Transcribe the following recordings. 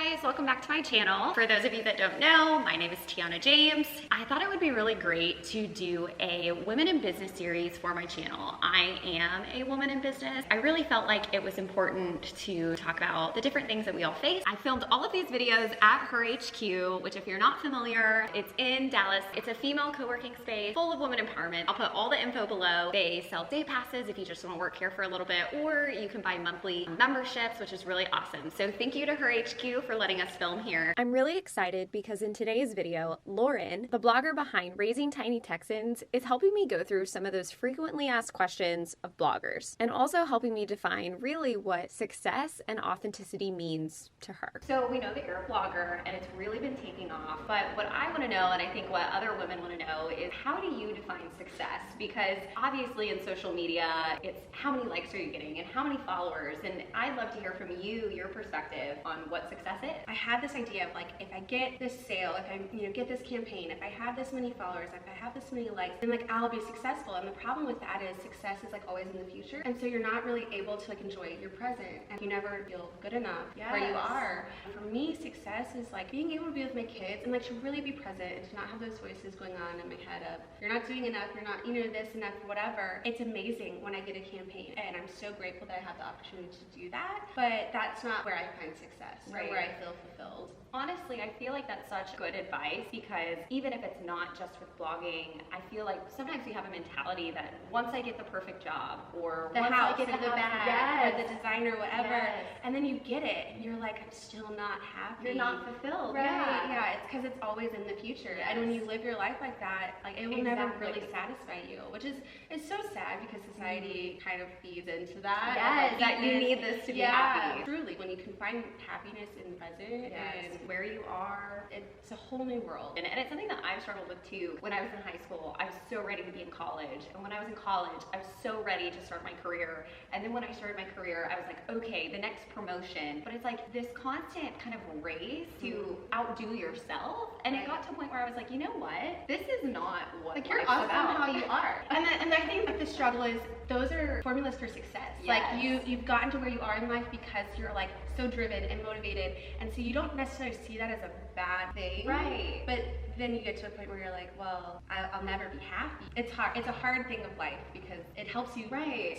guys, welcome back to my channel. For those of you that don't know, my name is Tiana James. I thought it would be really great to do a women in business series for my channel. I am a woman in business. I really felt like it was important to talk about the different things that we all face. I filmed all of these videos at her HQ, which if you're not familiar, it's in Dallas. It's a female co-working space full of women empowerment. I'll put all the info below. They sell day passes if you just want to work here for a little bit, or you can buy monthly memberships, which is really awesome. So thank you to her HQ for letting us film here. I'm really excited because in today's video, Lauren, the blogger behind Raising Tiny Texans, is helping me go through some of those frequently asked questions of bloggers and also helping me define really what success and authenticity means to her. So we know that you're a blogger and it's really been taking off, but what I want to know, and I think what other women want to know, is how do you define success? Because obviously in social media, it's how many likes are you getting and how many followers, and I'd love to hear from you, your perspective on what success is. I had this idea of like, if I get this sale, if I get this campaign, if I have this many followers, if I have this many likes, then like I'll be successful. And the problem with that is success is like always in the future, and so you're not really able to like enjoy your present, and you never feel good enough where you are. For me, success is like being able to be with my kids and like to really be present and to not have those voices going on in my head of you're not doing enough, you're not this enough, whatever. It's amazing when I get a campaign, and I'm so grateful that I have the opportunity to do that, but that's not where I find success or where I feel fulfilled. Honestly, I feel like that's such good advice, because even if it's not just with blogging, I feel like sometimes we have a mentality that once I get the perfect job, or the once house, I get or the bag, or the designer, whatever, and then you get it, and you're like, I'm still not happy. You're not fulfilled. Right? Yeah, it's because it's always in the future, and when you live your life like that, like it will never really satisfy you, which is it's so sad because society kind of feeds into that. Yes, that you need this to be happy. Truly, when you can find happiness in the present and where you are, it's a whole new world. And it's something that I've struggled with too. When I was in high school, I was so ready to be in college, and when I was in college, I was so ready to start my career. And then when I started my career, I was like, okay, the next promotion. But it's like this constant kind of race to outdo yourself, and it got to a point where I was like, you know what? This is not what like you're life's awesome about. how you are. And I think that the struggle is those are formulas for success. Like you've gotten to where you are in life because you're like so driven and motivated, and so you don't necessarily see that as a bad thing. Right. But then you get to a point where you're like, well, I'll never be happy. It's hard. It's a hard thing of life because it helps you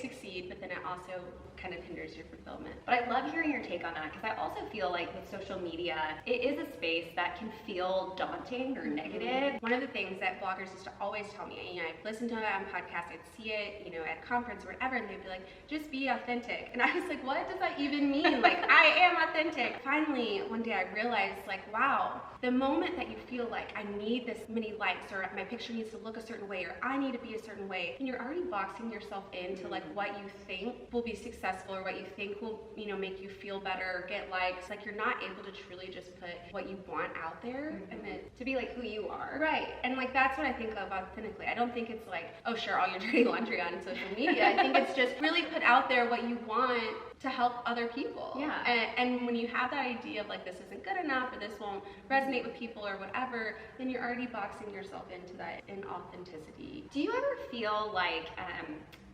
succeed, but then it also kind of hinders your fulfillment. But I love hearing your take on that, because I also feel like with social media, it is a space that can feel daunting or negative. One of the things that bloggers used to always tell me, I'd listen to it on podcasts, I'd see it, at conference or whatever, and they'd be like, just be authentic. And I was like, what does that even mean? Like, I am authentic. Finally, one day I realized, like, wow, the moment that you feel like I need this many likes, or my picture needs to look a certain way, or I need to be a certain way, and you're already boxing yourself into like what you think will be successful, or what you think will, make you feel better or get likes. Like, you're not able to truly just put what you want out there and then to be like who you are. Right. And like that's what I think of authentically. I don't think it's like, oh sure, all your dirty laundry on social media. I think it's just really put out there what you want to help other people. Yeah. And when you have that idea of like this isn't good enough, or this won't resonate with people or whatever, then you're already boxing yourself into that inauthenticity. Do you ever feel like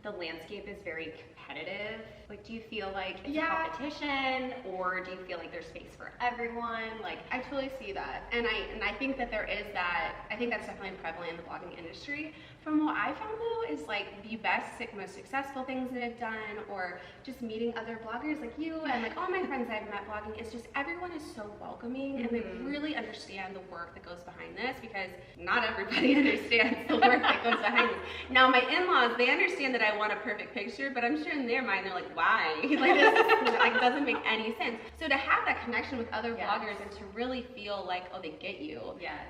the landscape is very competitive? Like, do you feel like it's a competition, or do you feel like there's space for everyone? Like, I totally see that, and I think that there is that. I think that's definitely prevalent in the blogging industry. From what I found though, is like the best, most successful things that I've done, or just meeting other bloggers like you and like all my friends I've met blogging, is just everyone is so welcoming, and they really understand the work that goes behind this, because not everybody understands the work that goes behind this. Now my in-laws, they understand that I want a perfect picture, but I'm sure in their mind they're like, why? Like this like doesn't make any sense. So to have that connection with other bloggers and to really feel like, oh, they get you,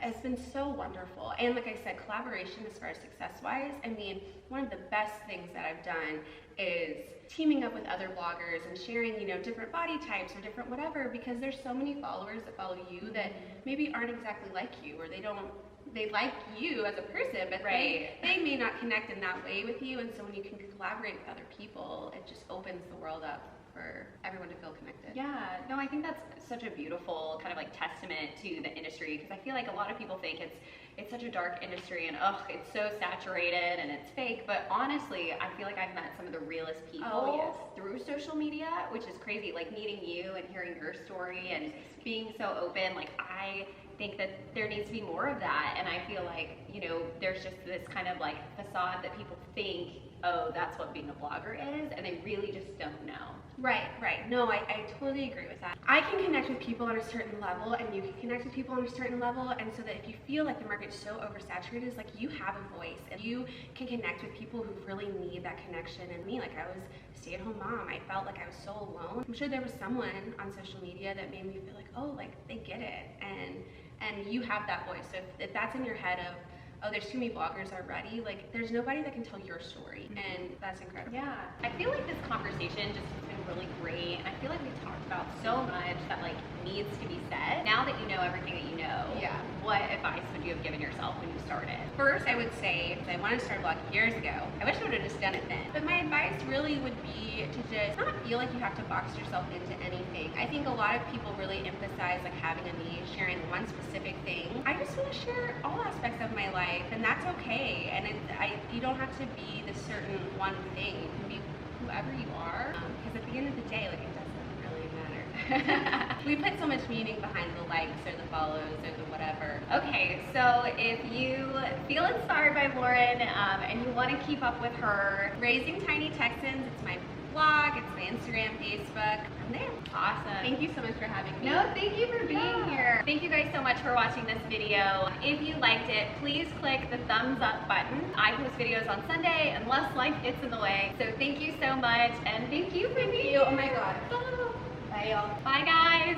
it's been so wonderful. And like I said, collaboration as far as success-wise, I mean, one of the best things that I've done is teaming up with other bloggers and sharing, different body types or different whatever, because there's so many followers that follow you that maybe aren't exactly like you, or they like you as a person, but they may not connect in that way with you. And so when you can collaborate with other people, it just opens the world up for everyone to feel connected. Yeah, no, I think that's such a beautiful kind of like testament to the industry, because I feel like a lot of people think it's such a dark industry and it's so saturated and it's fake, but honestly, I feel like I've met some of the realest people through social media, which is crazy, like meeting you and hearing your story and being so open. Like, I think that there needs to be more of that, and I feel like, you know, there's just this kind of like facade that people think, oh, that's what being a blogger is, and they really just don't know. Right. No, I totally agree with that. I can connect with people on a certain level, and you can connect with people on a certain level, and so that if you feel like the market's so oversaturated, it's like you have a voice, and you can connect with people who really need that connection. And me, like, I was a stay-at-home mom. I felt like I was so alone. I'm sure there was someone on social media that made me feel like, oh, like, they get it, and you have that voice. So if that's in your head of, oh, there's too many bloggers already, like, there's nobody that can tell your story, and that's incredible. Yeah, I feel like this conversation just has been really great, and I feel like we've talked about so much that like needs to be said. Now that you know everything that you know, Yeah. what advice would you have given yourself when you started? First, I would say, I wanted to start blogging years ago. I wish I would have just done it then. But my advice really would be to just not feel like you have to box yourself into anything. I think a lot of people really emphasize like having a niche, sharing one specific thing. I just want to share all aspects of my life, and that's okay. And you don't have to be this certain one thing. You can be whoever you are, because at the end of the day, like, it doesn't really matter. We put so much meaning behind the likes or the follows or the whatever. Okay, so if you feel inspired by Lauren and you want to keep up with her, Raising Tiny Texans, it's my blog, it's my Instagram, Facebook. I'm there. awesome. Thank you so much for having me. No, thank you for being here. Thank you guys so much for watching this video. If you liked it, please click the thumbs up button. I post videos on Sunday unless life gets in the way. So thank you so much, and thank you for being here. Oh my God. Oh. Bye, y'all. Bye, guys.